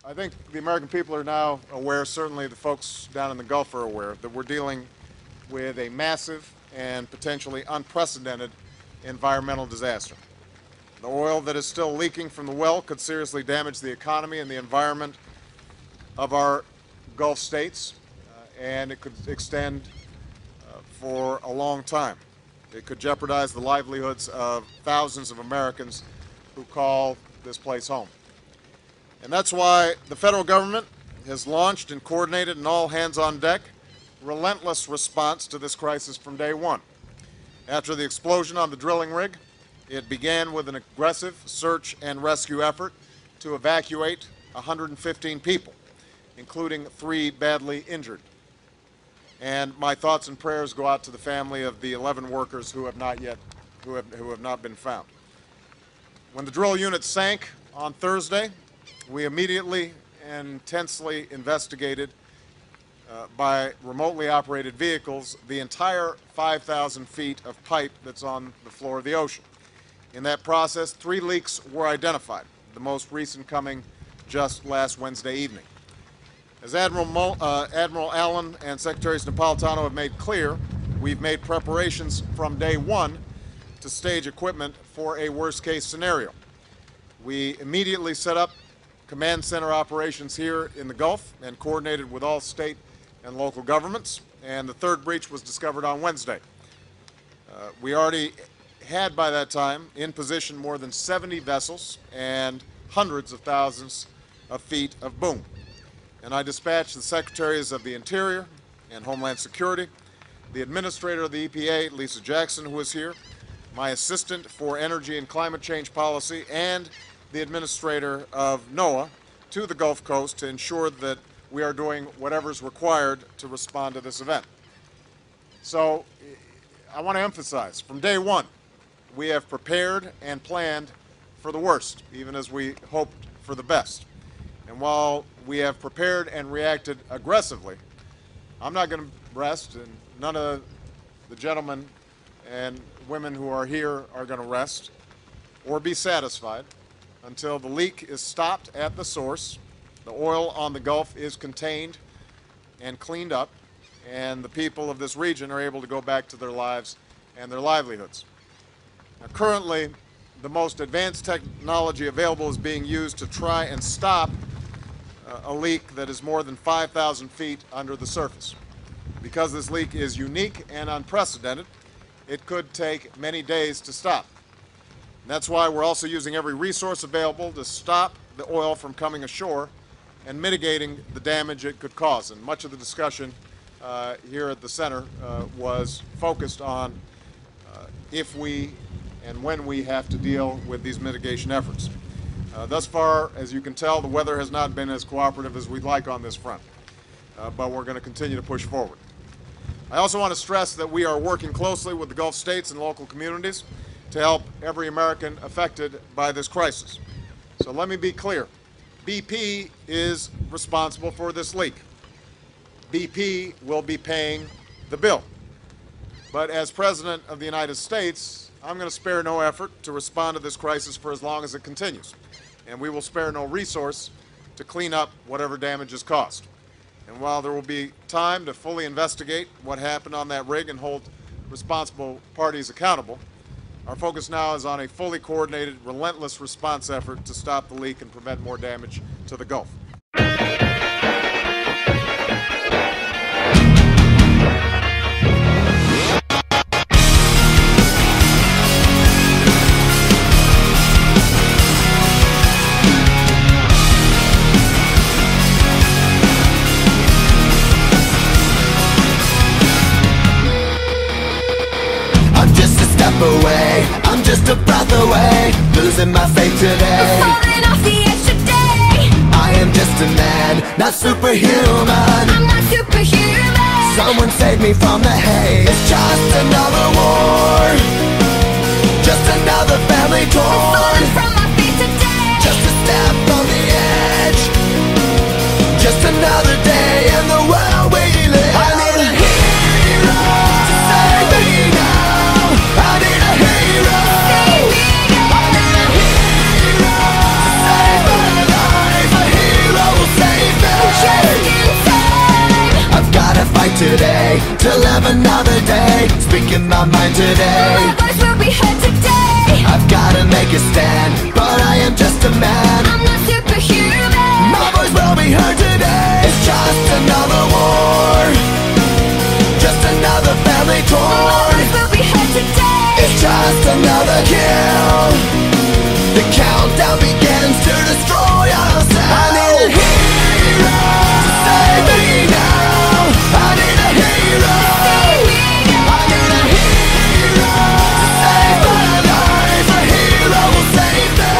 I think the American people are now aware, certainly the folks down in the Gulf are aware, that we're dealing with a massive and potentially unprecedented environmental disaster. The oil that is still leaking from the well could seriously damage the economy and the environment of our Gulf states, and it could extend for a long time. It could jeopardize the livelihoods of thousands of Americans who call this place home. And that's why the federal government has launched and coordinated an all-hands-on-deck, relentless response to this crisis from day one. After the explosion on the drilling rig, it began with an aggressive search and rescue effort to evacuate 115 people, including 3 badly injured. And my thoughts and prayers go out to the family of the 11 workers who have not been found. When the drill unit sank on Thursday, we immediately and intensely investigated by remotely operated vehicles the entire 5,000 feet of pipe that's on the floor of the ocean. In that process, 3 leaks were identified, the most recent coming just last Wednesday evening. As Admiral Allen and Secretary Napolitano have made clear, we've made preparations from day one to stage equipment for a worst-case scenario. We immediately set up command center operations here in the Gulf and coordinated with all state and local governments, and the 3rd breach was discovered on Wednesday. We already had by that time in position more than 70 vessels and hundreds of thousands of feet of boom. And I dispatched the Secretaries of the Interior and Homeland Security, the Administrator of the EPA, Lisa Jackson, who is here, my Assistant for Energy and Climate Change Policy, and the Administrator of NOAA to the Gulf Coast to ensure that we are doing whatever is required to respond to this event. So I want to emphasize, from day one, we have prepared and planned for the worst, even as we hoped for the best. And while we have prepared and reacted aggressively, I'm not going to rest, and none of the gentlemen and women who are here are going to rest or be satisfied until the leak is stopped at the source, the oil on the Gulf is contained and cleaned up, and the people of this region are able to go back to their lives and their livelihoods. Now, currently, the most advanced technology available is being used to try and stop a leak that is more than 5,000 feet under the surface. Because this leak is unique and unprecedented, it could take many days to stop. And that's why we're also using every resource available to stop the oil from coming ashore and mitigating the damage it could cause. And much of the discussion here at the center was focused on if we and when we have to deal with these mitigation efforts. Thus far, as you can tell, the weather has not been as cooperative as we'd like on this front, but we're going to continue to push forward. I also want to stress that we are working closely with the Gulf states and local communities to help every American affected by this crisis. So let me be clear. BP is responsible for this leak. BP will be paying the bill. But as President of the United States, I'm going to spare no effort to respond to this crisis for as long as it continues. And we will spare no resource to clean up whatever damage is caused. And while there will be time to fully investigate what happened on that rig and hold responsible parties accountable, our focus now is on a fully coordinated, relentless response effort to stop the leak and prevent more damage to the Gulf. Away, I'm just a breath away, losing my faith today, falling off the edge today. I am just a man, not superhuman. I'm not superhuman. Someone save me from the haze. It's just another war, just another family torn. Falling from my feet today. Just a step on the edge, just another day in the world we live. I need a hero to save me now. I need a hero. Save me now. I need a hero to save my life. A hero. to live another day, speaking my mind today. My voice will be heard today. I've gotta make a stand, but I am just a man. I'm not superhuman. My voice will be heard today. It's just another war, just another family My torn. voice will be heard today. It's just another kill. The countdown begins to destroy ourselves. I need a hero to save me now. I need a hero. I need a hero to save my life. A hero will save me.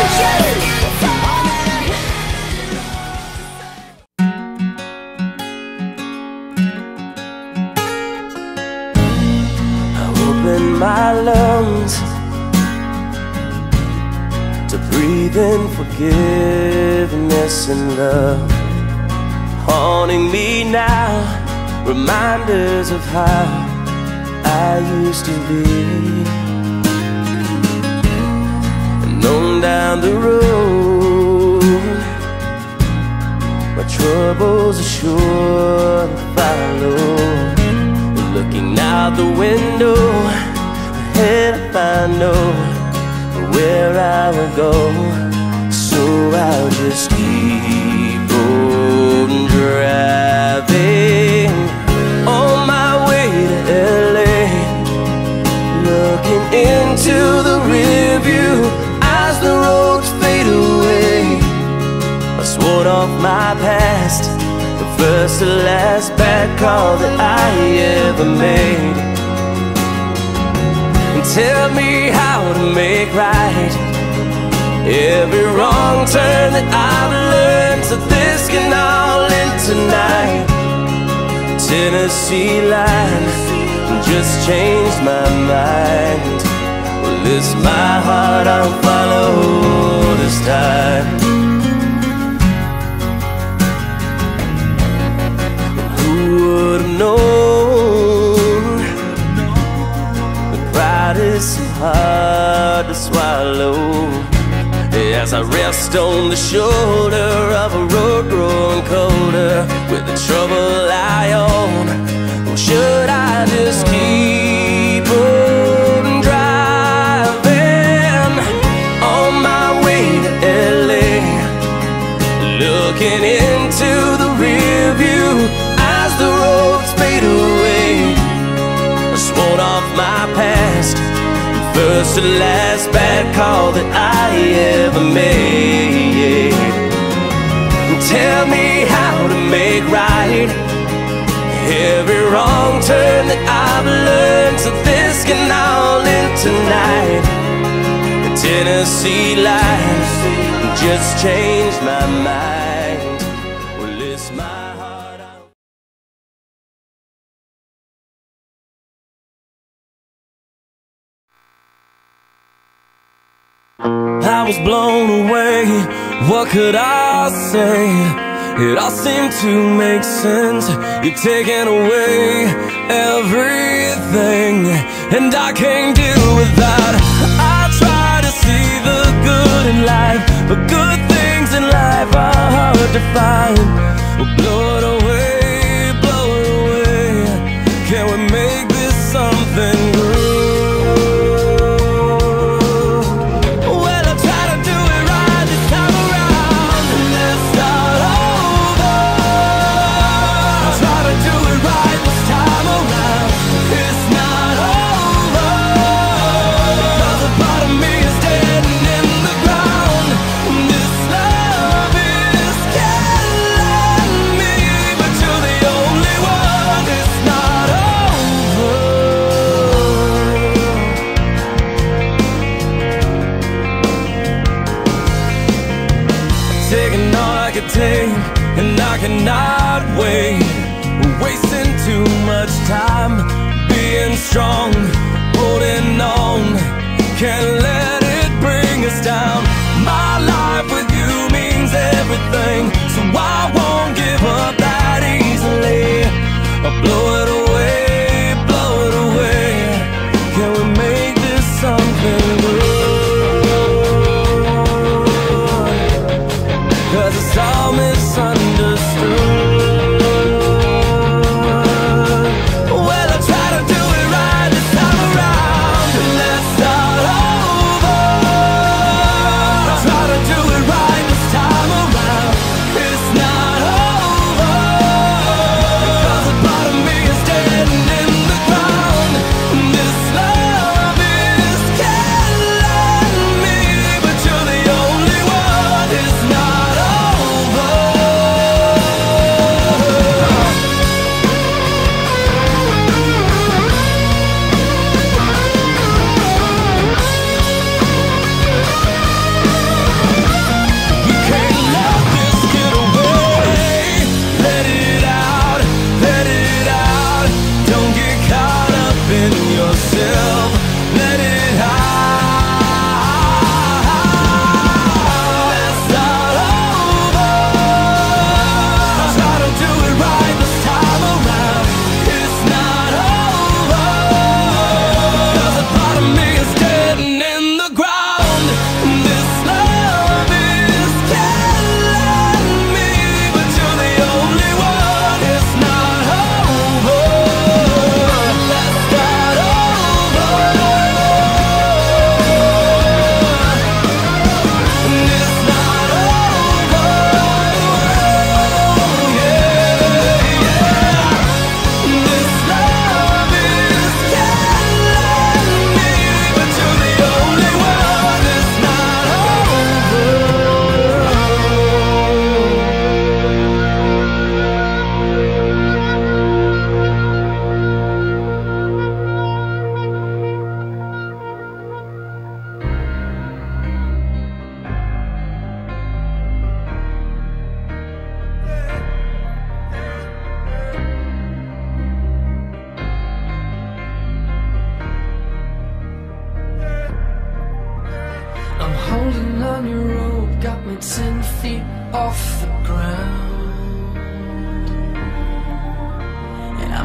I open my lungs to breathe in forgiveness and love, haunting me now, reminders of how I used to be. And on down the road, my troubles are sure to follow. Looking out the window, ahead I know where I will go, so I'll just keep on driving on my way to LA, looking into the rearview as the roads fade away. I swore off my past, the first to last bad call that I ever made. Tell me how to make right every wrong turn that I've learned, so this can all end tonight. Tennessee line just changed my mind. Well, it's my heart I'll follow this time. Who would have known pride is so hard to swallow, as I rest on the shoulder of a road growing colder with the trouble I own? Or should I just keep on driving on my way to LA, looking into the rear view as the roads fade away? I swore off my past, first to last bad call that I ever made. Tell me how to make right every wrong turn that I've learned, so this can all end tonight. The Tennessee line just changed my mind. Well, it's my heart out. I was blown away, what could I say? It all seemed to make sense. You've taken away everything, and I can't deal with that. I try to see the good in life, but good things in life are hard to find. Well, blow it away, blow it away. Can we make this something good? And I cannot wait. We're wasting too much time being strong, holding on. Can't let it bring us down. My life with you means everything, so I won't give up that easily. I'll blow it away, blow it away. Can we make this something good? 'Cause it's all misunderstood.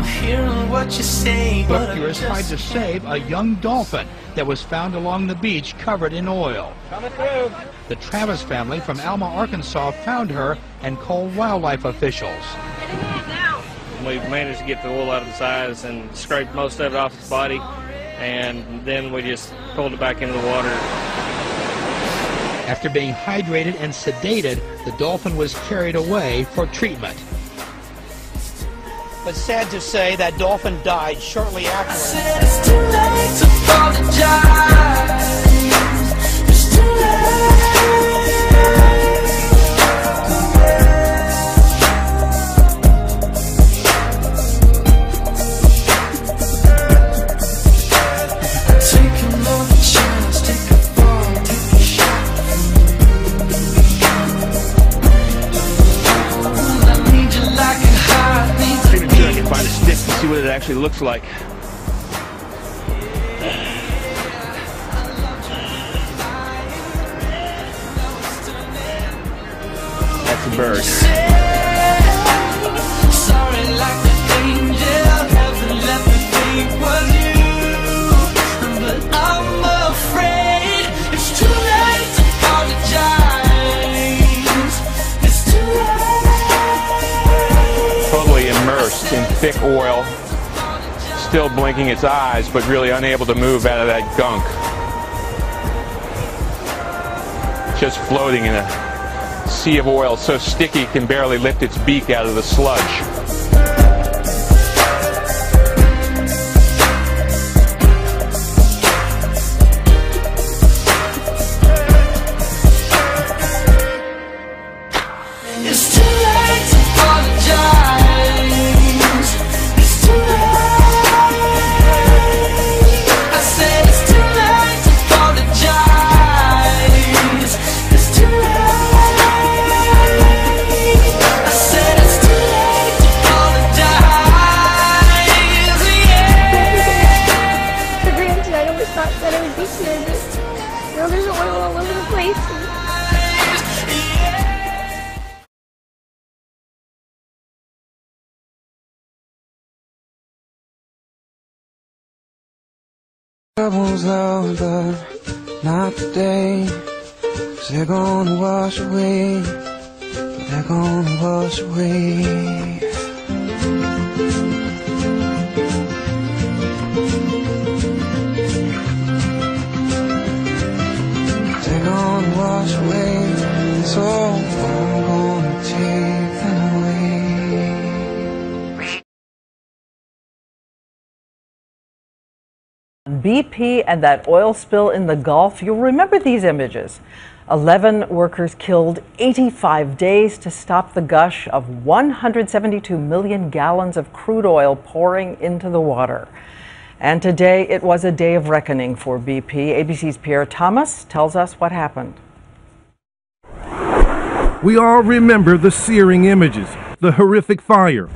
I'm hearing what you say, but Rescuers tried to save a young dolphin that was found along the beach covered in oil. Coming through. The Travis family from Alma, Arkansas found her and called wildlife officials. We managed to get the oil out of its eyes and scraped most of it off its body, and then we just pulled it back into the water. After being hydrated and sedated, the dolphin was carried away for treatment. But sad to say, that dolphin died shortly afterwards. said it's too late to apologize. It's too late. Take another chance, take a fall, take a shot. I need you like a heart needs a beat. I can find a stick to see what it actually looks like. That's a bird. Sorry like the angel, heaven let me think was you. But I'm afraid it's too late to apologize. It's too late. Totally immersed in thick oil, still blinking its eyes, but really unable to move out of that gunk. Just floating in a sea of oil so sticky it can barely lift its beak out of the sludge. It's too late to apologize. It's too late. I said it's too late to apologize. It's too late. I said it's too late to apologize. Yeah. For granted, I always thought that I would be here, but now there's oil all over the place. Troubles love, but not today. 'Cause they're gonna wash away. They're gonna wash away. They're gonna wash away. So I'm gonna take them away. BP and that oil spill in the Gulf, you'll remember these images. 11 workers killed, 85 days to stop the gush of 172 million gallons of crude oil pouring into the water. And today it was a day of reckoning for BP. ABC's Pierre Thomas tells us what happened. We all remember the searing images, the horrific fire,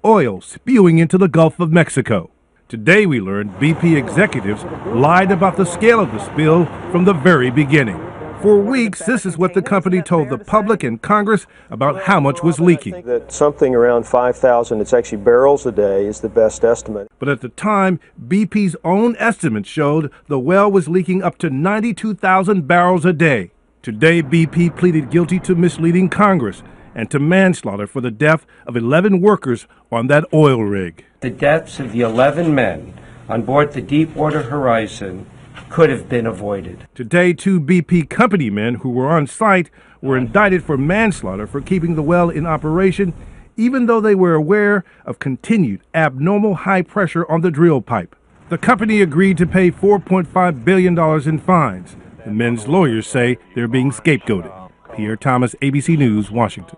oil spewing into the Gulf of Mexico. Today we learned BP executives lied about the scale of the spill from the very beginning. For weeks, this is what the company told the public and Congress about how much was leaking. That something around 5,000, it's actually barrels a day, is the best estimate. But at the time, BP's own estimates showed the well was leaking up to 92,000 barrels a day. Today, BP pleaded guilty to misleading Congress and to manslaughter for the death of 11 workers on that oil rig. The deaths of the 11 men on board the Deepwater Horizon could have been avoided. Today, 2 BP company men who were on site were indicted for manslaughter for keeping the well in operation, even though they were aware of continued abnormal high pressure on the drill pipe. The company agreed to pay $4.5 billion in fines. The men's lawyers say they're being scapegoated. Pierre Thomas, ABC News, Washington.